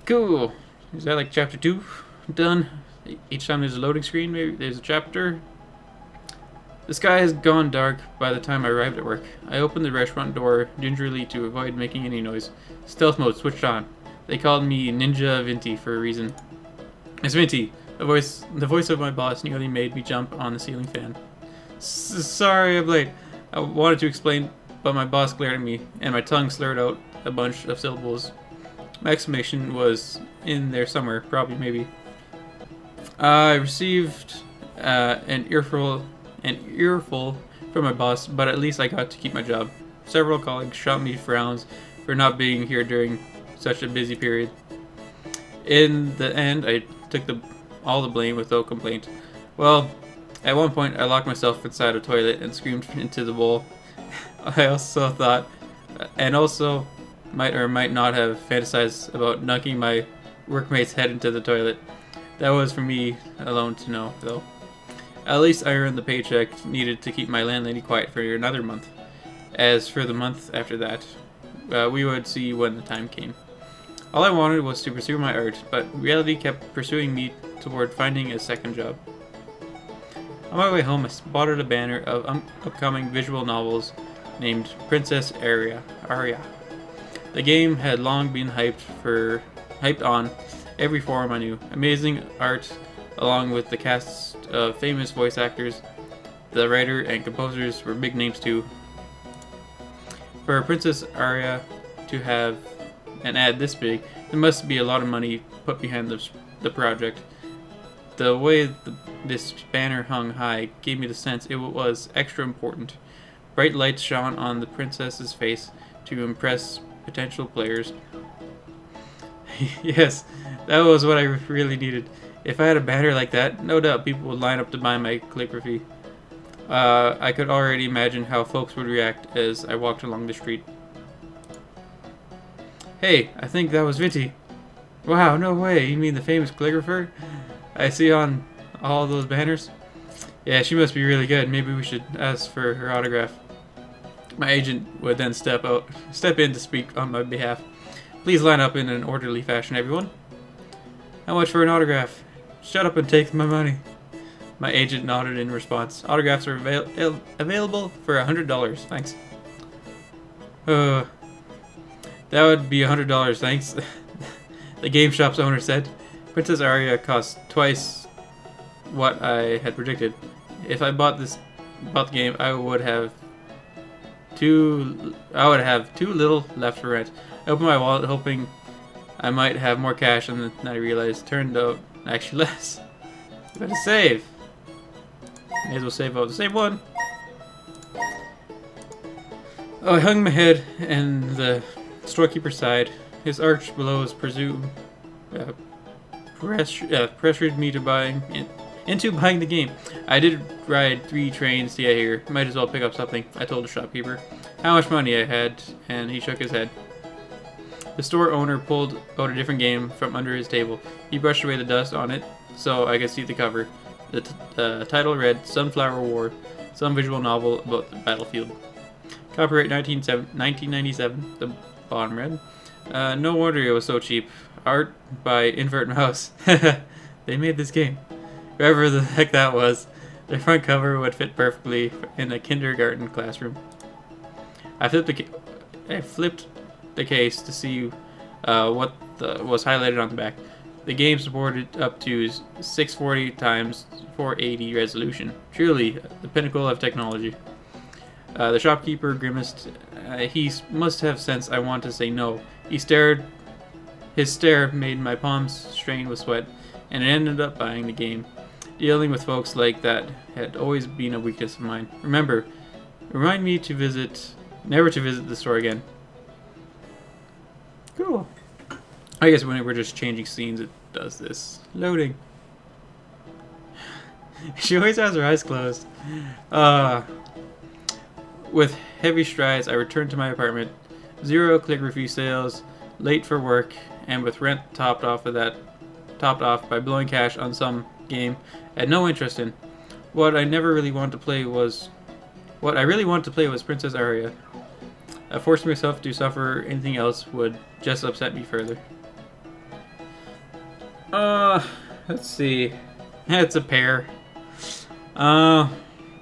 Cool. Is that like chapter 2 done? Each time there's a loading screen, maybe there's a chapter. The sky has gone dark by the time I arrived at work. I opened the restaurant door gingerly to avoid making any noise. Stealth mode switched on. They called me Ninja Vinti for a reason. It's Vinti. The voice of my boss nearly made me jump on the ceiling fan. Sorry I'm late. I wanted to explain, but my boss glared at me, and my tongue slurred out a bunch of syllables. My exclamation was in there somewhere, probably, maybe. I received an earful from my boss, but at least I got to keep my job. Several colleagues shot me frowns for not being here during such a busy period. In the end, I took all the blame without complaint. Well, at one point, I locked myself inside a toilet and screamed into the bowl. I also thought, and also might or might not have fantasized about knocking my workmate's head into the toilet. That was for me alone to know, though. At least I earned the paycheck needed to keep my landlady quiet for another month. As for the month after that, we would see when the time came. All I wanted was to pursue my art, but reality kept pursuing me toward finding a second job. On my way home, I spotted a banner of upcoming visual novels named Princess Aria. The game had long been hyped on every forum I knew. Amazing art, along with the cast of famous voice actors. The writer and composers were big names too. For Princess Aria to have an ad this big, there must be a lot of money put behind the project. The way this banner hung high gave me the sense it was extra important. Bright lights shone on the princess's face to impress potential players. Yes, that was what I really needed. If I had a banner like that, no doubt people would line up to buy my calligraphy. I could already imagine how folks would react as I walked along the street. Hey, I think that was Vinti. Wow, no way, you mean the famous calligrapher I see on all those banners? Yeah, she must be really good. Maybe we should ask for her autograph. My agent would then step in to speak on my behalf. Please line up in an orderly fashion, everyone. How much for an autograph? Shut up and take my money. My agent nodded in response. Autographs are available for $100. Thanks. That would be $100, thanks. The game shop's owner said. Princess Aria cost twice what I had predicted. If I bought the game, I would have too little left for rent. I opened my wallet hoping I might have more cash, and then I realized turned out actually less. Better save. May as well save out the same one. Oh, I hung my head, and the storekeeper sighed. His arch below was pressured me to into buying the game. I did ride 3 trains to get here. Might as well pick up something, I told the shopkeeper. How much money I had, and he shook his head. The store owner pulled out a different game from under his table. He brushed away the dust on it so I could see the cover. The title read Sunflower War, some visual novel about the battlefield. Copyright 1997, the bottom read. No wonder it was so cheap. Art by Invert Mouse. They made this game. Whoever the heck that was, their front cover would fit perfectly in a kindergarten classroom. I flipped the case to see what was highlighted on the back. The game supported up to 640 x 480 resolution. Truly, the pinnacle of technology. The shopkeeper grimaced. He must have sensed I wanted to say no. His stare made my palms strain with sweat, and I ended up buying the game. Dealing with folks like that had always been a weakness of mine. Remind me to never to visit the store again. Cool. I guess when we're just changing scenes, it does this. Loading. She always has her eyes closed. With heavy strides, I returned to my apartment. 0 calligraphy sales, late for work, and with rent topped off by blowing cash on some game I had no interest in. What I really wanted to play was Princess Aria. Forcing myself to suffer anything else would just upset me further. Uh, let's see. It's a pear.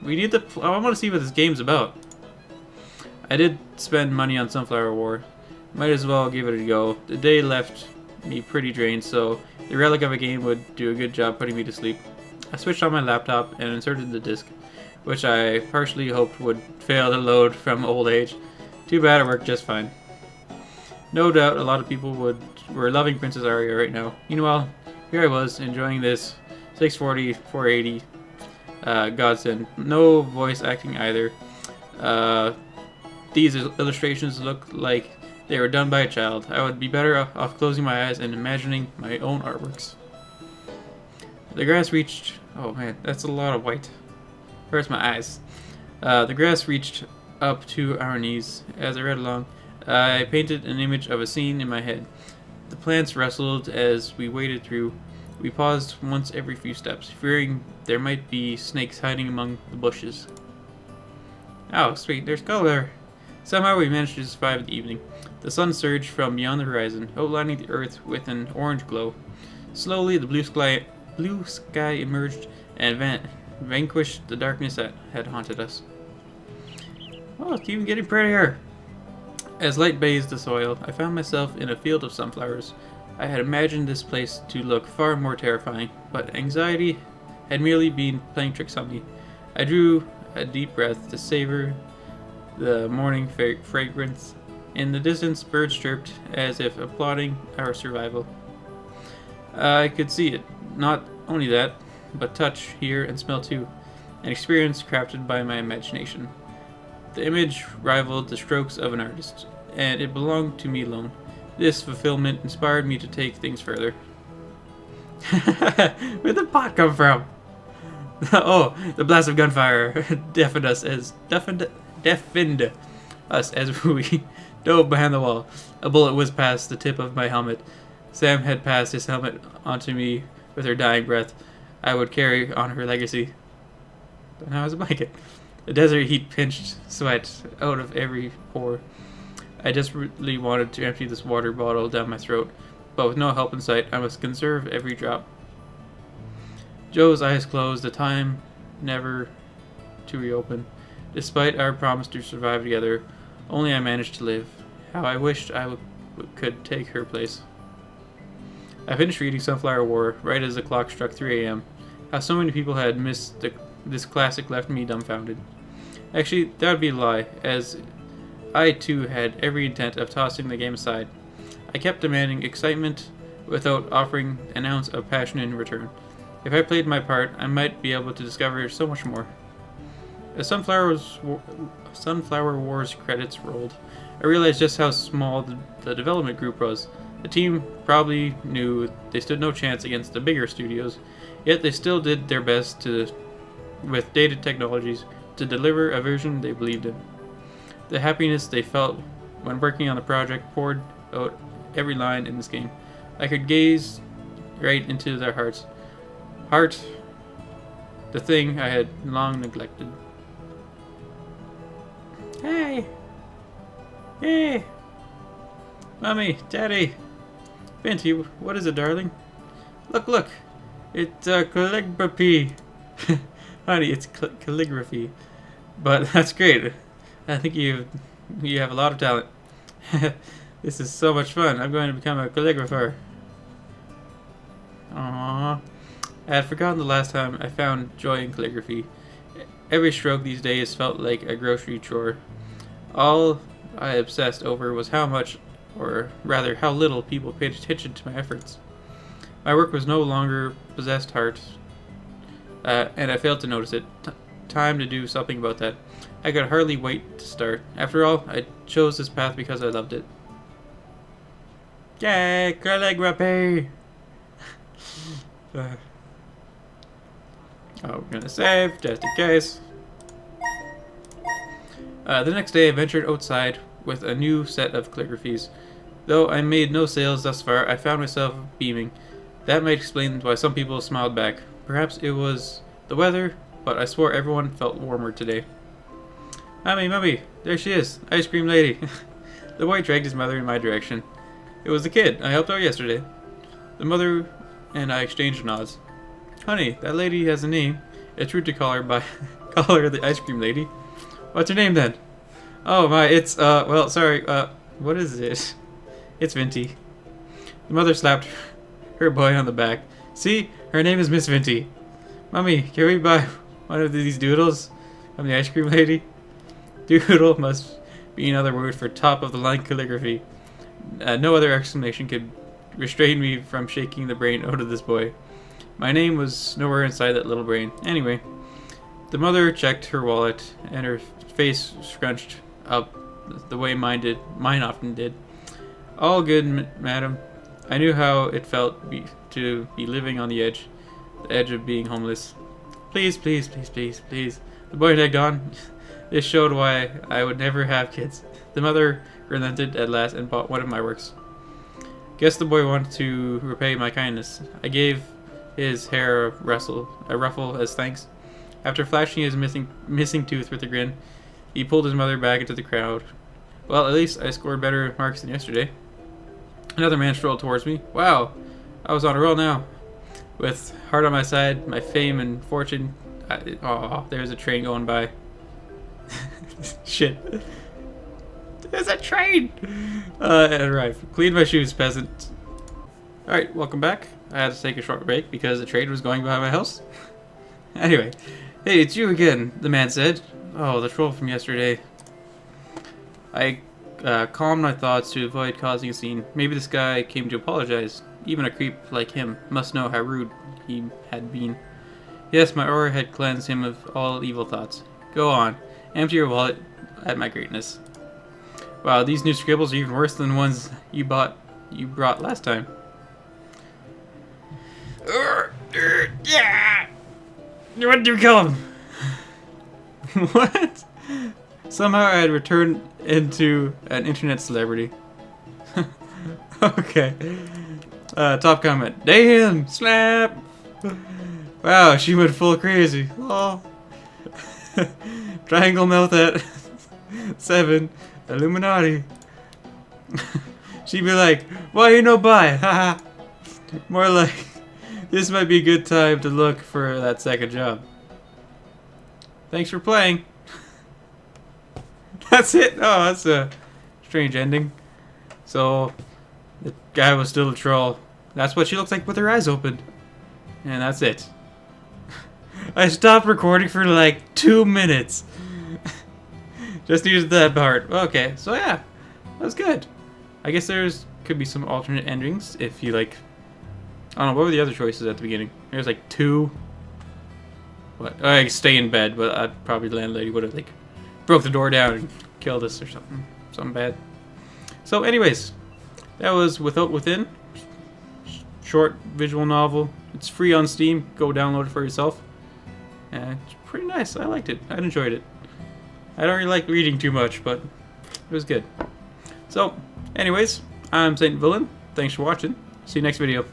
We need to. I want to see what this game's about. I did spend money on Sunflower War. Might as well give it a go. The day left me pretty drained, so the relic of a game would do a good job putting me to sleep. I switched on my laptop and inserted the disc, which I partially hoped would fail to load from old age. Too bad it worked just fine. No doubt a lot of people were loving Princess Aria right now. Meanwhile, here I was enjoying this 640, 480 godsend. No voice acting either. These illustrations look like they were done by a child. I would be better off closing my eyes and imagining my own artworks. The grass reached... Oh man, that's a lot of white. Hurts my eyes. The grass reached up to our knees. As I read along, I painted an image of a scene in my head. The plants rustled as we waded through. We paused once every few steps, fearing there might be snakes hiding among the bushes. Oh, sweet, there's color! Somehow we managed to survive the evening. The sun surged from beyond the horizon, outlining the earth with an orange glow. Slowly, the blue sky emerged and vanquished the darkness that had haunted us. Oh, it's even getting prettier! As light bathed the soil, I found myself in a field of sunflowers. I had imagined this place to look far more terrifying, but anxiety had merely been playing tricks on me. I drew a deep breath to savor the morning fragrance. In the distance, birds chirped as if applauding our survival. I could see it. Not only that, but touch, hear, and smell too. An experience crafted by my imagination. The image rivaled the strokes of an artist, and it belonged to me alone. This fulfillment inspired me to take things further. Where'd the pot come from? Oh, the blast of gunfire deafened us as we dove behind the wall. A bullet whizzed past the tip of my helmet. Sam had passed his helmet onto me with her dying breath. I would carry on her legacy. And I was a blanket. The desert heat pinched sweat out of every pore. I desperately wanted to empty this water bottle down my throat, but with no help in sight, I must conserve every drop. Joe's eyes closed, the time never to reopen. Despite our promise to survive together, only I managed to live. How I wished I could take her place. I finished reading Sunflower War right as the clock struck 3 a.m. How so many people had missed this classic left me dumbfounded. Actually, that would be a lie, as I too had every intent of tossing the game aside. I kept demanding excitement without offering an ounce of passion in return. If I played my part, I might be able to discover so much more. As Sunflower Wars credits rolled, I realized just how small the development group was. The team probably knew they stood no chance against the bigger studios, yet they still did their best with dated technologies, to deliver a version they believed in. The happiness they felt when working on the project poured out every line in this game. I could gaze right into their hearts. The thing I had long neglected. Hey! Hey! Mommy, Daddy! Binty, what is it, darling? Look! It's calligraphy! Honey, it's calligraphy. But that's great. I think you have a lot of talent. This is so much fun. I'm going to become a calligrapher. Aww. I had forgotten the last time I found joy in calligraphy. Every stroke these days felt like a grocery chore. All I obsessed over was how much, or rather how little, people paid attention to my efforts. My work was no longer possessed heart, and I failed to notice it. Time to do something about that. I could hardly wait to start. After all, I chose this path because I loved it. Yay, calligraphy! We're gonna save, just in case. The next day I ventured outside with a new set of calligraphies. Though I made no sales thus far, I found myself beaming. That might explain why some people smiled back. Perhaps it was the weather, but I swore everyone felt warmer today. Mommy, there she is, ice cream lady. The boy dragged his mother in my direction. It was the kid I helped out yesterday. The mother and I exchanged nods. Honey, that lady has a name. It's rude to call her call her the ice cream lady. What's her name then? Oh my, it's well, sorry, what is it? It's Vinty. The mother slapped her boy on the back. See, her name is Miss Vinty. Mommy, can we buy one of these doodles from the ice cream lady? Doodle must be another word for top of the line calligraphy. No other explanation could restrain me from shaking the brain out of this boy. My name was nowhere inside that little brain. Anyway, the mother checked her wallet, and her face scrunched up the way mine often did. All good, madam. I knew how it felt to be living on the edge of being homeless. Please, please, please, please, please. The boy had gone. This showed why I would never have kids. The mother relented at last and bought one of my works. Guess the boy wanted to repay my kindness. I gave his hair a ruffle as thanks. After flashing his missing tooth with a grin, he pulled his mother back into the crowd. Well, at least I scored better marks than yesterday. Another man strolled towards me. Wow, I was on a roll now. With heart on my side, my fame and fortune. Oh, there's a train going by. Shit. There's a train! It arrived. Clean my shoes, peasant. Alright, welcome back. I had to take a short break because the train was going by my house. Anyway. Hey, it's you again, the man said. Oh, the troll from yesterday. I calmed my thoughts to avoid causing a scene. Maybe this guy came to apologize. Even a creep like him must know how rude he had been. Yes, my aura had cleansed him of all evil thoughts. Go on. Empty your wallet at my greatness. Wow, these new scribbles are even worse than the ones you brought last time. Yeah! What do you kill him? What? Somehow I had returned into an internet celebrity. Okay. Top comment. Damn! Slap! Wow, she went full crazy. Oh. Triangle mouth at 7. Illuminati. She'd be like, why you no buy? Haha. More like, this might be a good time to look for that second job. Thanks for playing. That's it. Oh, that's a strange ending. So, the guy was still a troll. That's what she looks like with her eyes open. And that's it. I stopped recording for like 2 minutes. Just used that part. Okay, so yeah, that was good. I guess could be some alternate endings if you like. I don't know, what were the other choices at the beginning? There's like 2. What? I stay in bed, but probably the landlady would have like broke the door down and killed us or something. Something bad. So anyways, that was Without Within. Short visual novel. It's free on Steam. Go download it for yourself. It's pretty nice. I liked it. I enjoyed it. I don't really like reading too much, but it was good. So, anyways, I'm SaintVillain. Thanks for watching. See you next video.